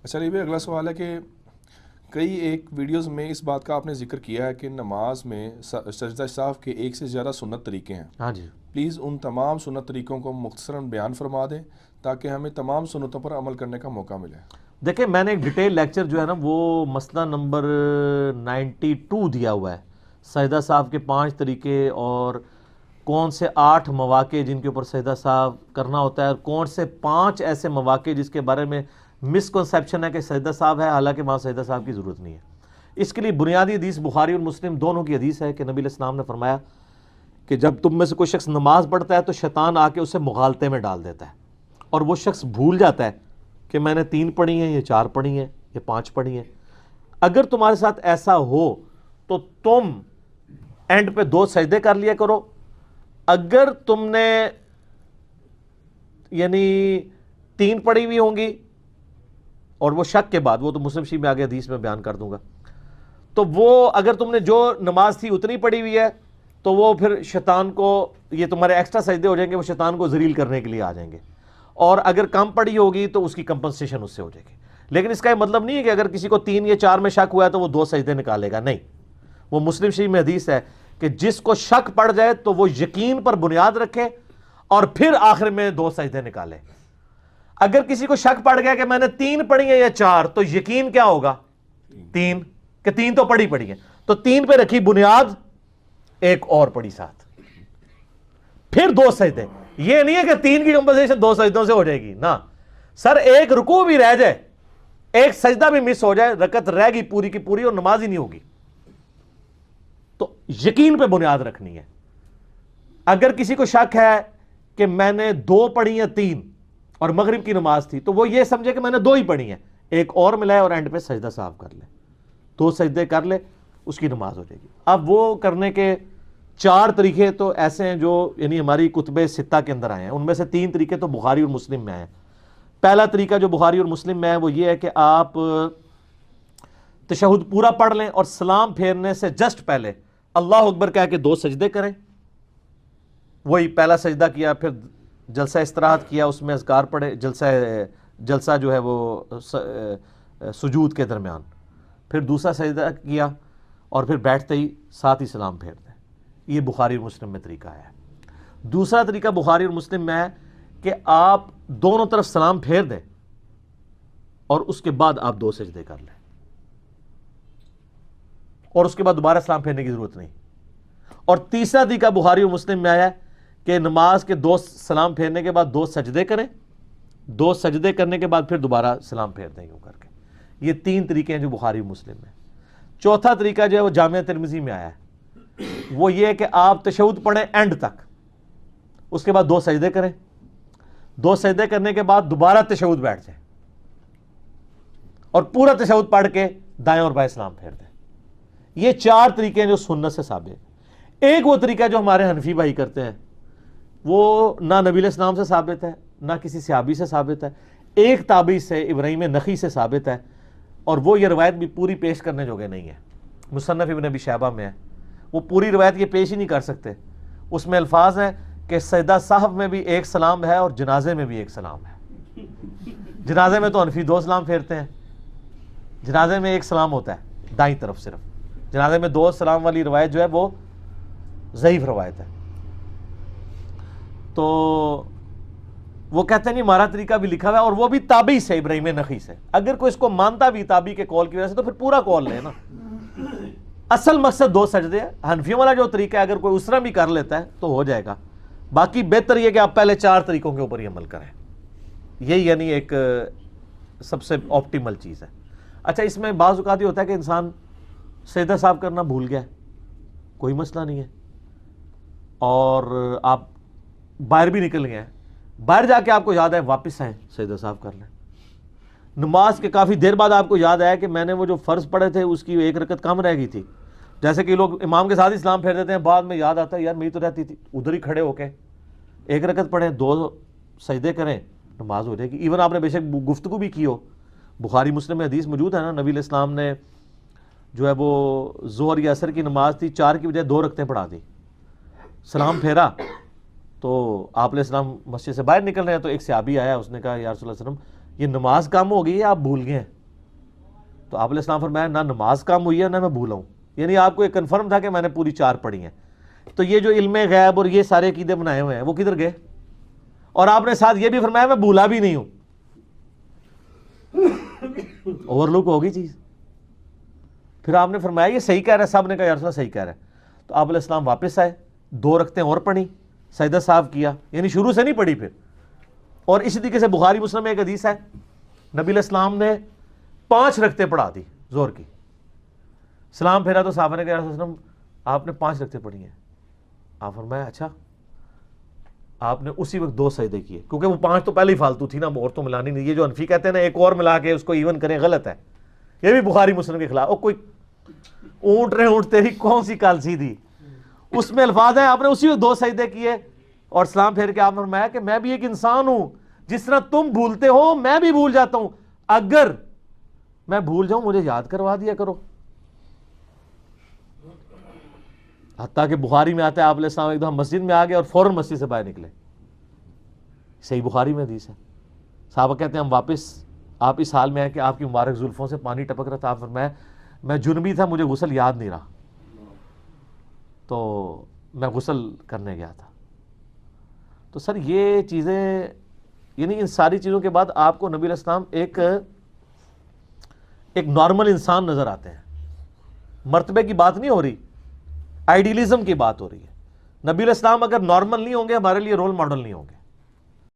اچھا علی بھائی، اگلا سوال ہے کہ کئی ایک ویڈیوز میں اس بات کا آپ نے ذکر کیا ہے کہ نماز میں سجدہ صاحب کے ایک سے زیادہ سنت طریقے ہیں. ہاں جی. پلیز ان تمام سنت طریقوں کو مختصراً بیان فرما دیں تاکہ ہمیں تمام سنتوں پر عمل کرنے کا موقع ملے. دیکھیں میں نے ایک ڈیٹیل لیکچر جو ہے نا وہ مسئلہ نمبر 92 دیا ہوا ہے. سجدہ صاحب کے 5 طریقے اور کون سے 8 مواقع جن کے اوپر سجدہ صاحب کرنا ہوتا ہے، اور کون سے 5 ایسے مواقع جس کے بارے میں مسکنسیپشن ہے کہ سجدہ صاحب ہے، حالانکہ وہاں سجدہ صاحب کی ضرورت نہیں ہے. اس کے لیے بنیادی حدیث بخاری اور مسلم دونوں کی حدیث ہے کہ نبی علیہ السلام نے فرمایا کہ جب تم میں سے کوئی شخص نماز پڑھتا ہے تو شیطان آ کے اسے مغالطے میں ڈال دیتا ہے، اور وہ شخص بھول جاتا ہے کہ میں نے 3 پڑھی ہیں، یہ 4 پڑھی ہیں، یہ 5 پڑھی ہیں. اگر تمہارے ساتھ ایسا ہو تو تم اینڈ پہ 2 سجدے کر لیا کرو. اگر تم نے یعنی 3 پڑھی ہوئی ہوں گی اور وہ شک کے بعد، وہ تو مسلم شریف میں آگے حدیث میں بیان کر دوں گا، تو وہ اگر تم نے جو نماز تھی اتنی پڑھی ہوئی ہے تو وہ پھر شیطان کو، یہ تمہارے ایکسٹرا سجدے ہو جائیں گے، وہ شیطان کو ذلیل کرنے کے لیے آ جائیں گے. اور اگر کم پڑھی ہوگی تو اس کی کمپنسیشن اس سے ہو جائے گی. لیکن اس کا یہ مطلب نہیں ہے کہ اگر کسی کو 3 یا 4 میں شک ہوا ہے تو وہ 2 سجدے نکالے گا، نہیں. وہ مسلم شریف میں حدیث ہے کہ جس کو شک پڑ جائے تو وہ یقین پر بنیاد رکھے اور پھر آخر میں 2 سجدے نکالے. اگر کسی کو شک پڑ گیا کہ میں نے 3 پڑھی ہیں یا 4، تو یقین کیا ہوگا؟ 3، کہ 3 تو پڑھی ہیں، تو 3 پہ رکھی بنیاد، ایک اور پڑھی ساتھ، پھر 2 سجدے. یہ نہیں ہے کہ 3 کی کمپنسیشن 2 سجدوں سے ہو جائے گی، نہ سر. ایک رکوع بھی رہ جائے، ایک سجدہ بھی مس ہو جائے، رکعت رہ گی پوری کی پوری اور نماز ہی نہیں ہوگی. تو یقین پہ بنیاد رکھنی ہے. اگر کسی کو شک ہے کہ میں نے 2 پڑھی ہیں 3 اور مغرب کی نماز تھی، تو وہ یہ سمجھے کہ میں نے 2 ہی پڑھی ہیں، ایک اور ملائے اور اینڈ پہ سجدہ صاحب کر لے، 2 سجدے کر لے، اس کی نماز ہو جائے گی. اب وہ کرنے کے 4 طریقے تو ایسے ہیں جو یعنی ہماری کتب 6 کے اندر آئے ہیں. ان میں سے 3 طریقے تو بخاری اور مسلم میں ہیں. پہلا طریقہ جو بخاری اور مسلم میں ہے وہ یہ ہے کہ آپ تشہد پورا پڑھ لیں اور سلام پھیرنے سے جسٹ پہلے اللہ اکبر کہہ کے 2 سجدے کریں. وہی پہلا سجدہ کیا، پھر جلسہ استراحت کیا، اس میں اذکار پڑھے، جلسہ جو ہے وہ سجود کے درمیان، پھر دوسرا سجدہ کیا اور پھر بیٹھتے ہی ساتھ ہی سلام پھیر دیں. یہ بخاری اور مسلم میں طریقہ ہے. دوسرا طریقہ بخاری اور مسلم میں ہے کہ آپ دونوں طرف سلام پھیر دیں اور اس کے بعد آپ 2 سجدے کر لیں، اور اس کے بعد دوبارہ سلام پھیرنے کی ضرورت نہیں. اور تیسرا طریقہ بخاری اور مسلم میں آیا ہے کہ نماز کے 2 سلام پھیرنے کے بعد 2 سجدے کریں، 2 سجدے کرنے کے بعد پھر دوبارہ سلام پھیر دیں یوں کر کے. یہ 3 طریقے ہیں جو بخاری اور مسلم میں. چوتھا طریقہ جو ہے وہ جامعہ ترمذی میں آیا ہے، وہ یہ ہے کہ آپ تشہد پڑھیں اینڈ تک، اس کے بعد 2 سجدے کریں، 2 سجدے کرنے کے بعد دوبارہ تشہد بیٹھ جائیں اور پورا تشہد پڑھ کے دائیں اور بائیں سلام پھیر دیں. یہ 4 طریقے ہیں جو سنت سے ثابت ہیں. ایک وہ طریقہ جو ہمارے حنفی بھائی کرتے ہیں، وہ نہ نبی علیہ السلام سے ثابت ہے، نہ کسی صحابی سے ثابت ہے، ایک تابعی سے ابراہیم نخعی سے ثابت ہے، اور وہ یہ روایت بھی پوری پیش کرنے جوگے نہیں ہے. مصنف ابن ابی شیبہ میں ہے، وہ پوری روایت یہ پیش ہی نہیں کر سکتے. اس میں الفاظ ہیں کہ سجدہ صاحب میں بھی 1 سلام ہے اور جنازے میں بھی 1 سلام ہے. جنازے میں تو حنفی 2 سلام پھیرتے ہیں، جنازے میں 1 سلام ہوتا ہے دائیں طرف صرف. جنازے میں 2 سلام والی روایت جو ہے وہ ضعیف روایت ہے. تو وہ کہتے ہیں نہیں ہمارا طریقہ بھی لکھا ہوا ہے، اور وہ بھی تابعی سے ابراہیم نخعی سے. اگر کوئی اس کو مانتا بھی تابعی کے قول کی وجہ سے تو پھر پورا قول لے نا. اصل مقصد 2 سجدے ہے. حنفیوں والا جو طریقہ ہے اگر کوئی اس طرح بھی کر لیتا ہے تو ہو جائے گا. باقی بہتر یہ کہ آپ پہلے 4 طریقوں کے اوپر ہی عمل کریں. یہی یعنی ایک سب سے آپٹیمل چیز ہے. اچھا، اس میں بعض اوقات یہ ہوتا ہے کہ انسان سجدہ صاحب کرنا بھول گیا، کوئی مسئلہ نہیں ہے، اور آپ باہر بھی نکل گئے ہیں، باہر جا کے آپ کو یاد ہے واپس آئیں سجدہ صاحب کر لیں. نماز کے کافی دیر بعد آپ کو یاد آیا کہ میں نے وہ جو فرض پڑھے تھے اس کی 1 رکعت کم رہ گئی تھی. جیسے کہ لوگ امام کے ساتھ ہی سلام پھیر دیتے ہیں، بعد میں یاد آتا ہے یار میری تو رہتی تھی، ادھر ہی کھڑے ہو کے 1 رکعت پڑھیں، 2 سجدے کریں، نماز ہو جائے گی. ایون آپ نے بے شک گفتگو بھی کی ہو، بخاری مسلم میں حدیث موجود ہے نا، نبی علیہ السلام نے جو ہے وہ ظہر یا عصر کی نماز تھی، 4 کی بجائے 2 رکعتیں پڑھا دی. سلام پھیرا تو آپ علیہ السلام مسجد سے باہر نکل رہے ہیں تو ایک صحابی آیا، اس نے کہا یا رسول اللہ صلی اللہ علیہ وسلم یہ نماز کم ہو گئی ہے، آپ بھول گئے ہیں. تو آپ علیہ السلام فرمایا نہ نماز کام ہوئی ہے نہ میں بھولا ہوں، یعنی آپ کو یہ کنفرم تھا کہ میں نے پوری 4 پڑھی ہیں. تو یہ جو علم غیب اور یہ سارے عقیدے بنائے ہوئے ہیں وہ کدھر گئے؟ اور آپ نے ساتھ یہ بھی فرمایا میں بھولا بھی نہیں ہوں. اوور لک ہوگی چیز. پھر آپ نے فرمایا یہ صحیح کہہ رہا ہے، سب نے کہا یا رسول اللہ صحیح کہہ رہا ہے. تو آپ علیہ السلام واپس آئے، 2 رکعتیں اور پڑھی، سجدہ صاحب کیا، یعنی شروع سے نہیں پڑھی پھر. اور اسی طریقے سے بخاری مسلم میں ایک حدیث ہے، نبی علیہ السلام نے 5 رکعتیں پڑھا دی زور کی. سلام پھیرا تو صحابہ نے کہا رسول اللہ آپ نے 5 رکعتیں پڑھی ہیں. آپ فرمایا اچھا. آپ نے اسی وقت 2 سجدے کیے، کیونکہ وہ 5 تو پہلے ہی فالتو تھی نا، اور تو ملانی نہیں. یہ جو انفی کہتے ہیں نا ایک اور ملا کے اس کو ایون کریں، غلط ہے. یہ بھی بخاری مسلم کے خلاف. کوئی اونٹ رہے اونٹ تیری کون سی کالسی تھی، اس میں الفاظ ہیں. آپ نے اسی وقت 2 سجدے کیے اور سلام پھیر کے آپ نے فرمایا کہ میں بھی ایک انسان ہوں، جس طرح تم بھولتے ہو میں بھی بھول جاتا ہوں، اگر میں بھول جاؤں مجھے یاد کروا دیا کرو. حتیٰ کہ بخاری میں آتا ہے آپ علیہ السلام ایک دفعہ مسجد میں آ گئے اور فوراً مسجد سے باہر نکلے. صحیح بخاری میں حدیث ہے. صحابہ کہتے ہیں ہم واپس آپ اس حال میں ہیں کہ آپ کی مبارک زلفوں سے پانی ٹپک رہا تھا. آپ فرمایا میں جنبی تھا، مجھے غسل یاد نہیں رہا، تو میں غسل کرنے گیا تھا. تو سر یہ چیزیں، یعنی ان ساری چیزوں کے بعد آپ کو نبی علیہ السلام ایک نارمل انسان نظر آتے ہیں. مرتبے کی بات نہیں ہو رہی، آئیڈیلزم کی بات ہو رہی ہے. نبی علیہ السلام اگر نارمل نہیں ہوں گے ہمارے لیے رول ماڈل نہیں ہوں گے.